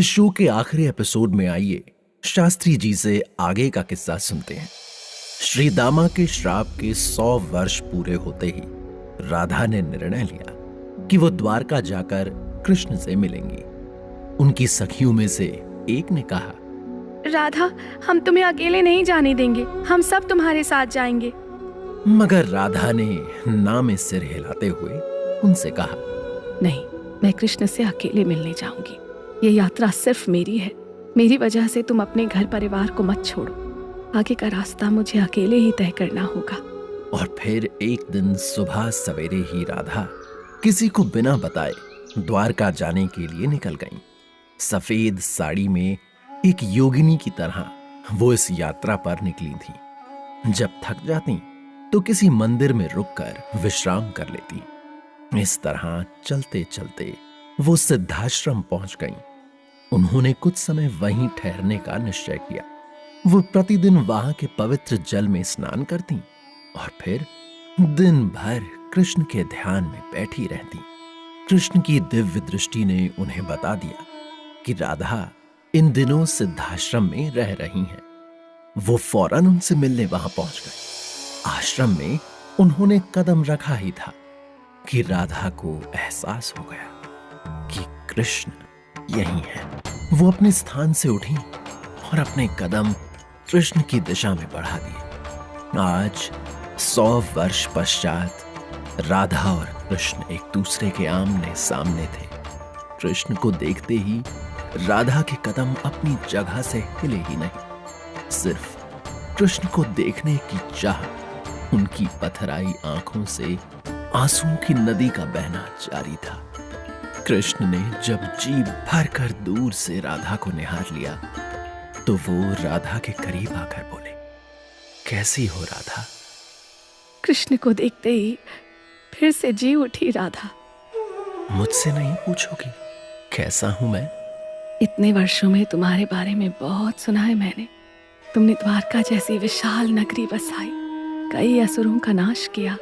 इस शो के आखिरी एपिसोड में आइए शास्त्री जी से आगे का किस्सा सुनते हैं। श्री दामा के श्राप के 100 वर्ष पूरे होते ही राधा ने निर्णय लिया कि वो द्वारका जाकर कृष्ण से मिलेंगी। उनकी सखियों में से एक ने कहा, राधा, हम तुम्हें अकेले नहीं जाने देंगे, हम सब तुम्हारे साथ जाएंगे। मगर राधा ने ना में सिर हिलाते हुए उनसे कहा, नहीं, मैं कृष्ण से अकेले मिलने जाऊंगी। ये यात्रा सिर्फ मेरी है। मेरी वजह से तुम अपने घर परिवार को मत छोड़ो। आगे का रास्ता मुझे अकेले ही तय करना होगा। और फिर एक दिन सुबह सवेरे ही राधा किसी को बिना बताए द्वारका जाने के लिए निकल गईं। सफेद साड़ी में एक योगिनी की तरह वो इस यात्रा पर निकली थी। जब थक जाती तो किसी मंदिर में रुककर विश्राम कर लेती। इस तरह चलते चलते वो सिद्धाश्रम पहुंच गईं। उन्होंने कुछ समय वहीं ठहरने का निश्चय किया। वो प्रतिदिन वहां के पवित्र जल में स्नान करती और फिर दिन भर कृष्ण के ध्यान में बैठी रहती। कृष्ण की दिव्य दृष्टि ने उन्हें बता दिया कि राधा इन दिनों सिद्धाश्रम में रह रही हैं। वो फौरन उनसे मिलने वहां पहुंच गए। आश्रम में उन्होंने कदम रखा ही था कि राधा को एहसास हो गया कि कृष्ण यही है। वो अपने स्थान से उठी और अपने कदम कृष्ण की दिशा में बढ़ा दिए। आज 100 वर्ष पश्चात राधा और कृष्ण एक दूसरे के आमने सामने थे। कृष्ण को देखते ही राधा के कदम अपनी जगह से हिले ही नहीं। सिर्फ कृष्ण को देखने की चाह, उनकी पथराई आंखों से आंसुओं की नदी का बहना जारी था। कृष्ण ने जब जी भर कर दूर से राधा को निहार लिया तो वो राधा के करीब आकर बोले, कैसी हो राधा? कृष्ण को देखते ही फिर से जी उठी राधा। मुझसे नहीं पूछोगी कैसा हूं मैं? इतने वर्षों में तुम्हारे बारे में बहुत सुना है मैंने। तुमने द्वारका जैसी विशाल नगरी बसाई, कई असुरों का नाश किया,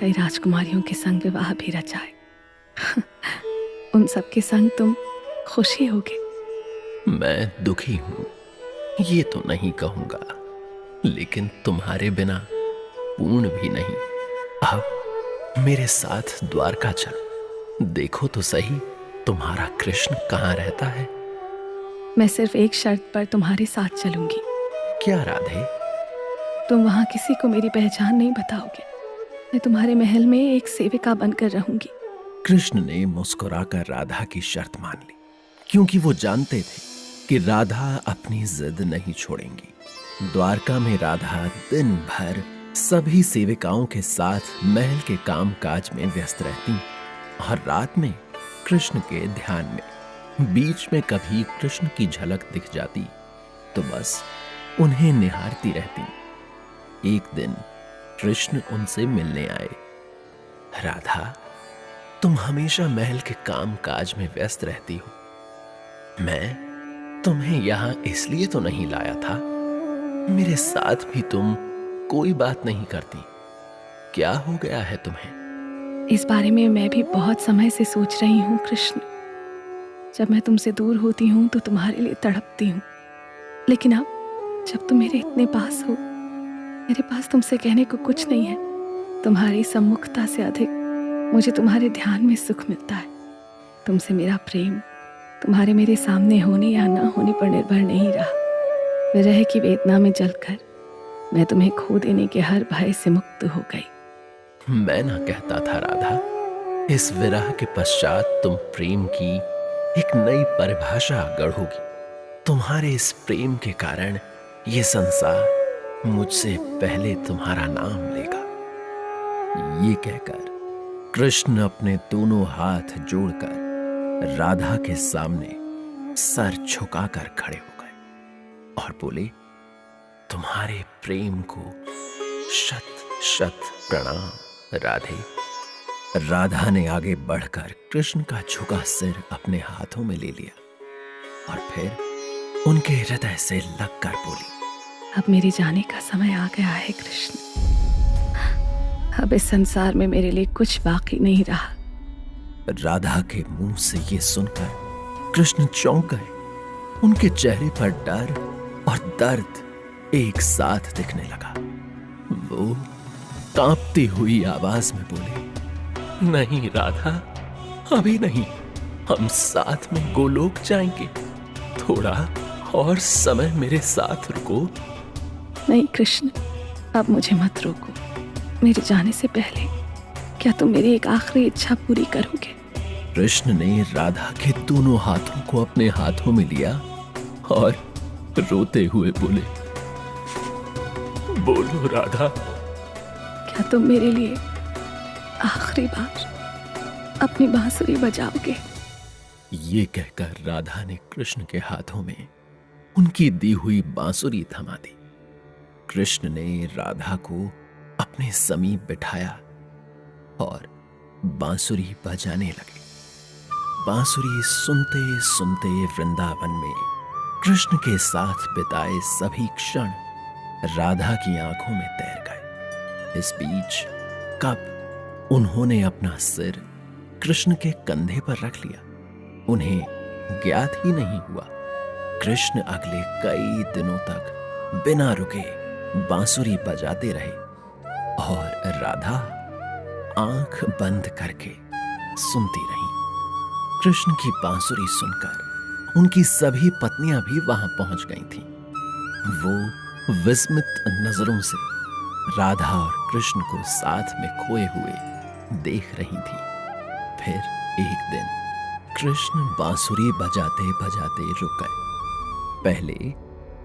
कई राजकुमारियों के संग विवाह भी रचाए। उन सब के संग तुम खुशी होगे। मैं दुखी हूं ये तो नहीं कहूंगा, लेकिन तुम्हारे बिना पूर्ण भी नहीं। अब मेरे साथ द्वारका चलो, देखो तो सही तुम्हारा कृष्ण कहाँ रहता है। मैं सिर्फ एक शर्त पर तुम्हारे साथ चलूंगी। क्या राधे? तुम वहां किसी को मेरी पहचान नहीं बताओगे। मैं तुम्हारे महल में एक सेविका बनकर रहूंगी। कृष्ण ने मुस्कुराकर राधा की शर्त मान ली, क्योंकि वो जानते थे कि राधा अपनी जिद नहीं छोड़ेंगी। द्वारका में राधा दिन भर सभी सेविकाओं के साथ महल के काम काज में व्यस्त रहती और रात में कृष्ण के ध्यान में। बीच में कभी कृष्ण की झलक दिख जाती तो बस उन्हें निहारती रहती। एक दिन कृष्ण उनसे मिलने आए। राधा, तुम हमेशा महल के काम काज में व्यस्त रहती हो। मैं तुम्हें यहां इसलिए तो नहीं लाया था। मेरे साथ भी तुम कोई बात नहीं करती। क्या हो गया है तुम्हें? इस बारे में मैं भी बहुत समय से सोच रही हूँ कृष्ण। जब मैं तुमसे दूर होती हूँ तो तुम्हारे लिए तड़पती हूँ, लेकिन अब जब तुम मेरे इतने पास हो, मेरे पास तुमसे कहने को कुछ नहीं है। तुम्हारी सम्मुखता से अधिक मुझे तुम्हारे ध्यान में सुख मिलता है। तुमसे मेरा प्रेम तुम्हारे मेरे सामने होने या ना होने पर निर्भर नहीं रहा। विरह की वेदना में जलकर मैं तुम्हें खो देने के हर भय से मुक्त हो गई। मैं ना कहता था राधा, इस विरह के पश्चात तुम प्रेम की एक नई परिभाषा गढ़ोगी। तुम्हारे इस प्रेम के कारण ये संसार मुझसे पहले तुम्हारा नाम लेगा। ये कहकर कृष्ण अपने दोनों हाथ जोड़कर राधा के सामने सर झुकाकर खड़े हो गए और बोले, तुम्हारे प्रेम को शत शत प्रणाम राधे। राधा ने आगे बढ़कर कृष्ण का झुका सिर अपने हाथों में ले लिया और फिर उनके हृदय से लगकर बोली, अब मेरे जाने का समय आ गया है कृष्ण। अब इस संसार में मेरे लिए कुछ बाकी नहीं रहा। राधा के मुंह से ये सुनकर कृष्ण चौंक गए उनके चेहरे पर डर और दर्द एक साथ दिखने लगा। वो कांपती हुई आवाज में बोले, नहीं राधा, अभी नहीं, हम साथ में गोलोक जाएंगे। थोड़ा और समय मेरे साथ रुको। नहीं कृष्ण, अब मुझे मत रोको। मेरे जाने से पहले क्या तुम मेरी एक आखिरी इच्छा पूरी करोगे? कृष्ण ने राधा के दोनों हाथों को अपने हाथों में लिया और रोते हुए बोले, बोलो राधा। क्या तुम मेरे लिए आखिरी बार अपनी बांसुरी बजाओगे? ये कहकर राधा ने कृष्ण के हाथों में उनकी दी हुई बांसुरी थमा दी। कृष्ण ने राधा को अपने समीप बिठाया और बांसुरी बजाने लगे। बांसुरी सुनते सुनते वृंदावन में कृष्ण के साथ बिताए सभी क्षण राधा की आंखों में तैर गए। इस बीच कब उन्होंने अपना सिर कृष्ण के कंधे पर रख लिया, उन्हें ज्ञात ही नहीं हुआ। कृष्ण अगले कई दिनों तक बिना रुके बांसुरी बजाते रहे और राधा आंख बंद करके सुनती रही। कृष्ण की बांसुरी सुनकर उनकी सभी पत्नियां भी वहां पहुंच गई थीं। वो विस्मित नजरों से राधा और कृष्ण को साथ में खोए हुए देख रही थीं। फिर एक दिन कृष्ण बांसुरी बजाते बजाते रुक गए। पहले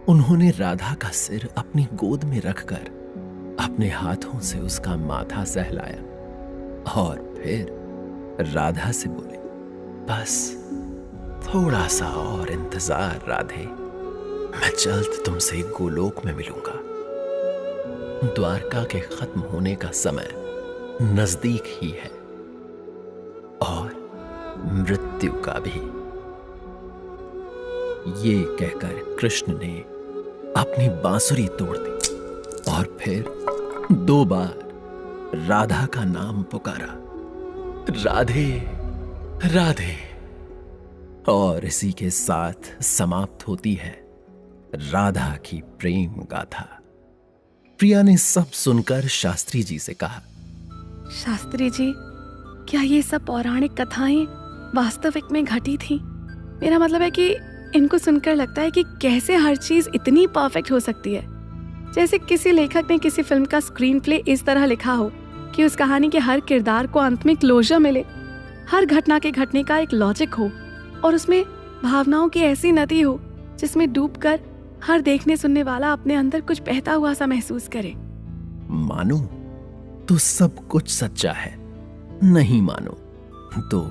उन्होंने राधा का सिर अपनी गोद में रखकर अपने हाथों से उसका माथा सहलाया और फिर राधा से बोले, बस थोड़ा सा और इंतजार राधे, मैं जल्द तुमसे गोलोक में मिलूंगा। द्वारका के खत्म होने का समय नजदीक ही है और मृत्यु का भी। ये कहकर कृष्ण ने अपनी बांसुरी तोड़ दी और फिर 2 बार राधा का नाम पुकारा, राधे राधे। और इसी के साथ समाप्त होती है राधा की प्रेम गाथा। प्रिया ने सब सुनकर शास्त्री जी से कहा, शास्त्री जी, क्या ये सब पौराणिक कथाएं वास्तविक में घटी थी? मेरा मतलब है कि इनको सुनकर लगता है कि कैसे हर चीज इतनी परफेक्ट हो सकती है। जैसे किसी लेखक ने किसी फिल्म का स्क्रीन प्ले इस तरह लिखा हो कि उस कहानी के हर किरदार को अंत में क्लोजर मिले, हर घटना के घटने का एक लॉजिक हो और उसमें भावनाओं की ऐसी नदी हो जिसमें डूबकर हर देखने सुनने वाला अपने अंदर कुछ बहता हुआ सा महसूस करे। मानो तो सब कुछ सच्चा है, नहीं मानो तो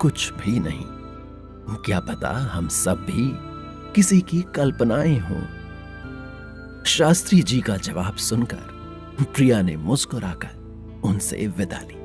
कुछ भी नहीं। क्या पता हम सब भी किसी की कल्पनाएं हों। शास्त्री जी का जवाब सुनकर प्रिया ने मुस्कुराकर उनसे विदा ली।